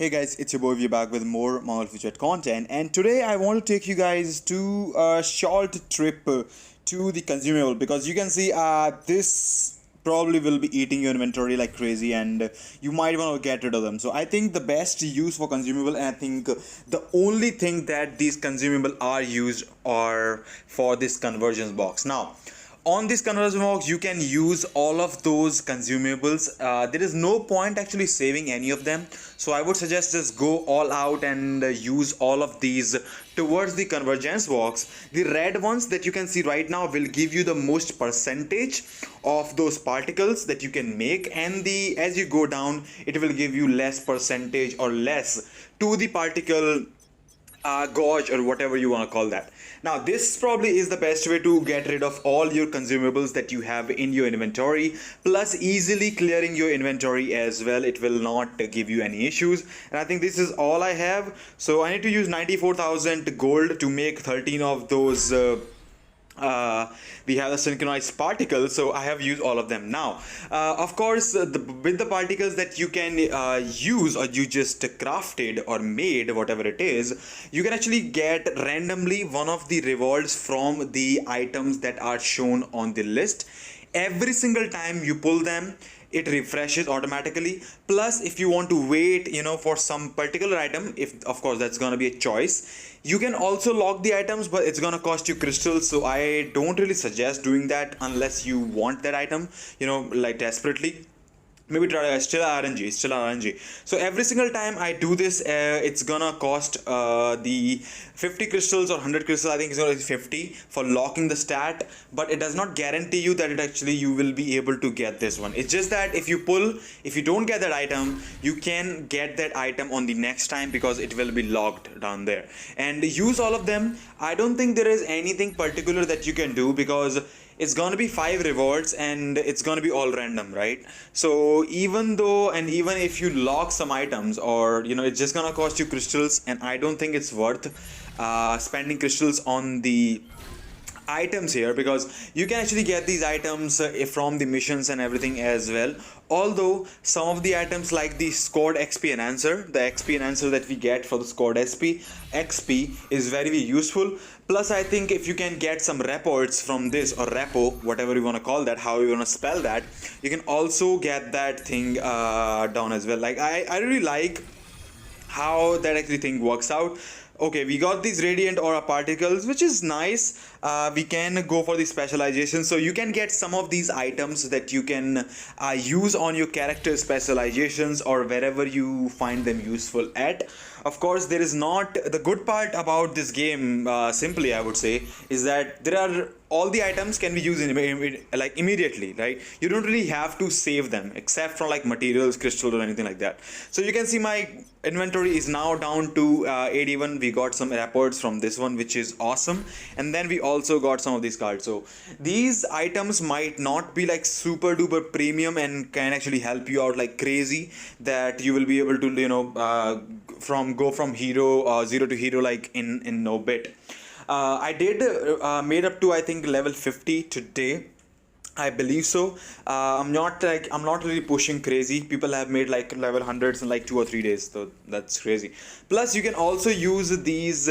Hey guys, it's your boy. We're back with more Marvel featured content, and today I want to take you guys to a short trip to the consumable because you can see this probably will be eating your inventory like crazy, and you might want to get rid of them. So I think the best use for consumable, and I think the only thing that these consumable are used are for this conversions box. Now on this conversion box you can use all of those consumables. There is no point actually saving any of them, so I would suggest just go all out and use all of these towards the convergence box. The red ones that you can see right now will give you the most percentage of those particles that you can make, and the as you go down it will give you less percentage or less to the particle gauge or whatever you want to call that. Now this probably is the best way to get rid of all your consumables that you have in your inventory, plus easily clearing your inventory as well. It will not give you any issues, and I think this is all I have. So I need to use 94,000 gold to make 13 of those we have the synchronized particles, so I have used all of them now. Of course, with the particles that you can use, or you just crafted or made, whatever it is, you can actually get randomly one of the rewards from the items that are shown on the list. Every single time you pull them, it refreshes automatically. Plus if you want to wait, for some particular item, if of course that's gonna be a choice, you can also lock the items, but it's gonna cost you crystals, so I don't really suggest doing that unless you want that item, like desperately. Maybe try still RNG. So every single time I do this, it's gonna cost the 50 crystals or 100 crystals. I think it's gonna be 50 for locking the stat, but it does not guarantee you that you will be able to get this one. It's just that if you don't get that item, you can get that item on the next time because it will be locked down there. And use all of them. I don't think there is anything particular that you can do because it's gonna be 5 rewards and it's gonna be all random, right? So even if you lock some items, or it's just gonna cost you crystals, and I don't think it's worth spending crystals on the items here, because you can actually get these items from the missions and everything as well. Although some of the items like the squad XP enhancer, the XP enhancer that we get for the squad XP is very useful. Plus I think if you can get some reports from this, or repo, whatever you want to call that, how you want to spell that, you can also get that thing down as well. Like I really like how that actually thing works out. Okay, we got these radiant aura particles, which is nice. We can go for the specialization, so you can get some of these items that you can use on your character specializations or wherever you find them useful at. Of course, there is not the good part about this game, simply I would say, is that there are all the items can be used like immediately, right? You don't really have to save them except for like materials, crystals, or anything like that. So you can see my inventory is now down to 81. We got some reports from this one, which is awesome, and then we also got some of these cards. So these items might not be like super duper premium and can actually help you out like crazy, that you will be able to go from hero 0 to hero like in no bit. I did made up to I think level 50 today, I believe so. I'm not really pushing crazy. People have made like level hundreds in like 2 or 3 days, so that's crazy. Plus you can also use these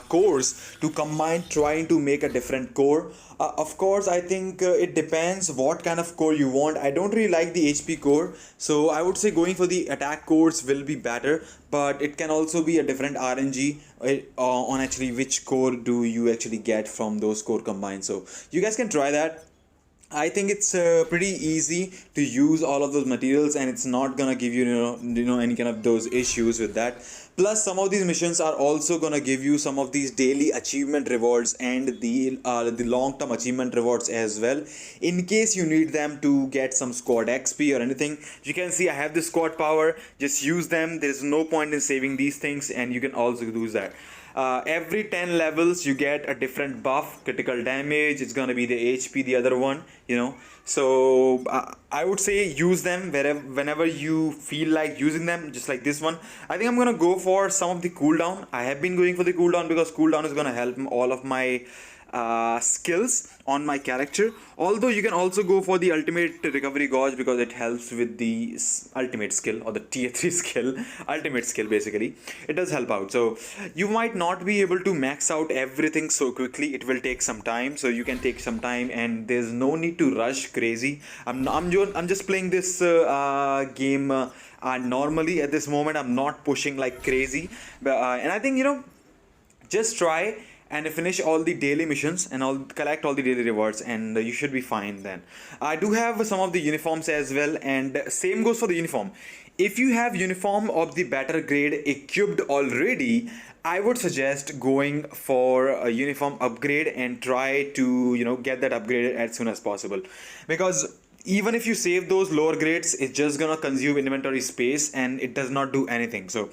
cores to combine, trying to make a different core. Of course I think it depends what kind of core you want. I don't really like the HP core, so I would say going for the attack cores will be better, but it can also be a different RNG on actually which core do you actually get from those core combined. So you guys can try that. I think it's pretty easy to use all of those materials, and it's not gonna give you any kind of those issues with that. Plus some of these missions are also gonna give you some of these daily achievement rewards and the long-term achievement rewards as well, in case you need them to get some squad XP or anything. You can see I have the squad power, just use them. There's no point in saving these things, and you can also use that. Every 10 levels you get a different buff, critical damage, it's gonna be the HP, the other one, so I would say use them whenever you feel like using them, just like this one. I think I'm gonna go for some of the cooldown. I have been going for the cooldown because cooldown is gonna help all of my skills on my character. Although you can also go for the ultimate recovery gauge because it helps with the ultimate skill, or the tier 3 skill, ultimate skill basically. It does help out. So you might not be able to max out everything so quickly. It will take some time, so you can take some time, and there's no need to rush crazy. I'm just playing this game normally at this moment. I'm not pushing like crazy, but and I think, just try and finish all the daily missions and collect all the daily rewards, and you should be fine then. I do have some of the uniforms as well, and same goes for the uniform. If you have uniform of the better grade equipped already, I would suggest going for a uniform upgrade and try to get that upgraded as soon as possible, because even if you save those lower grades, it's just gonna consume inventory space and it does not do anything. So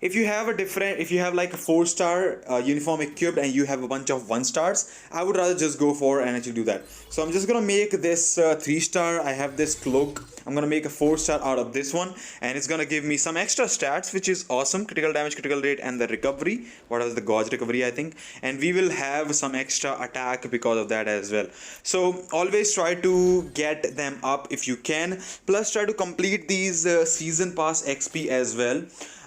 if you have like a 4-star uniform equipped and you have a bunch of 1-stars, I would rather just go for and actually do that. So I'm just gonna make this 3-star. I have this cloak. I'm gonna make a 4-star out of this one, and it's gonna give me some extra stats, which is awesome: critical damage, critical rate, and the recovery. What is the gauge recovery, I think? And we will have some extra attack because of that as well. So always try to get them up if you can. Plus try to complete these season pass XP as well.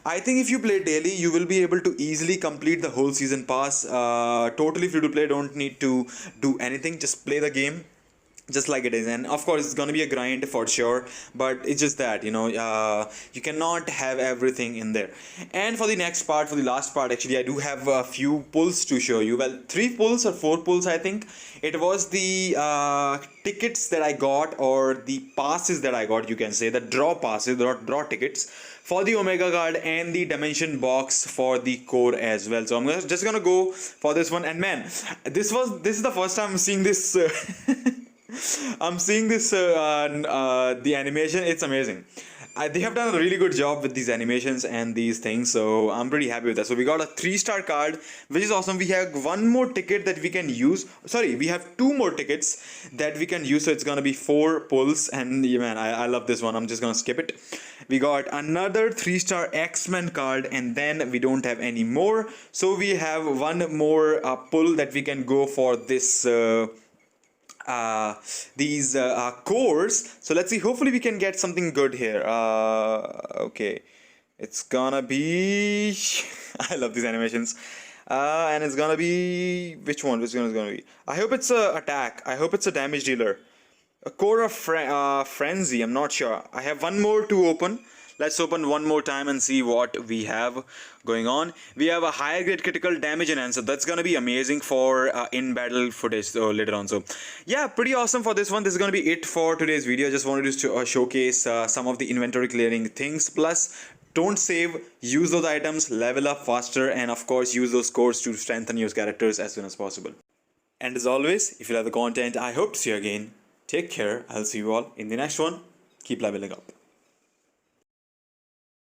I think if you play daily, you will be able to easily complete the whole season pass. Totally free to play, don't need to do anything, just play the game just like it is. And of course it's gonna be a grind for sure, but it's just that you cannot have everything in there. And for the next part, for the last part, actually I do have a few pulls to show you. Well, 3 pulls or 4 pulls, I think. It was the tickets that I got, or the passes that I got, you can say, the draw passes, the draw tickets for the Omega card, and the dimension box for the core as well. So I'm just gonna go for this one. And man, this is the first time I'm seeing this I'm seeing this the animation. It's amazing. They have done a really good job with these animations and these things, so I'm pretty happy with that. So we got a 3-star card, which is awesome. We have 1 more ticket that we can use. Sorry, we have 2 more tickets that we can use, so it's gonna be 4 pulls. And yeah, man, I love this one. I'm just gonna skip it. We got another 3-star X-Men card, and then we don't have any more. So we have 1 more pull that we can go for this these cores. So let's see, hopefully we can get something good here. Okay, it's gonna be I love these animations. And it's gonna be which one is gonna be? I hope it's a attack. I hope it's a damage dealer. A core of frenzy. I'm not sure. I have 1 more to open. Let's open 1 more time and see what we have going on. We have a higher grade critical damage enhancer. That's gonna be amazing for in battle footage later on. So yeah, pretty awesome for this one. This is gonna be it for today's video. Just wanted to showcase some of the inventory clearing things. Plus, don't save, use those items, level up faster, and of course use those cores to strengthen your characters as soon as possible. And as always, if you like the content, I hope to see you again. Take care. I'll see you all in the next one. Keep leveling up.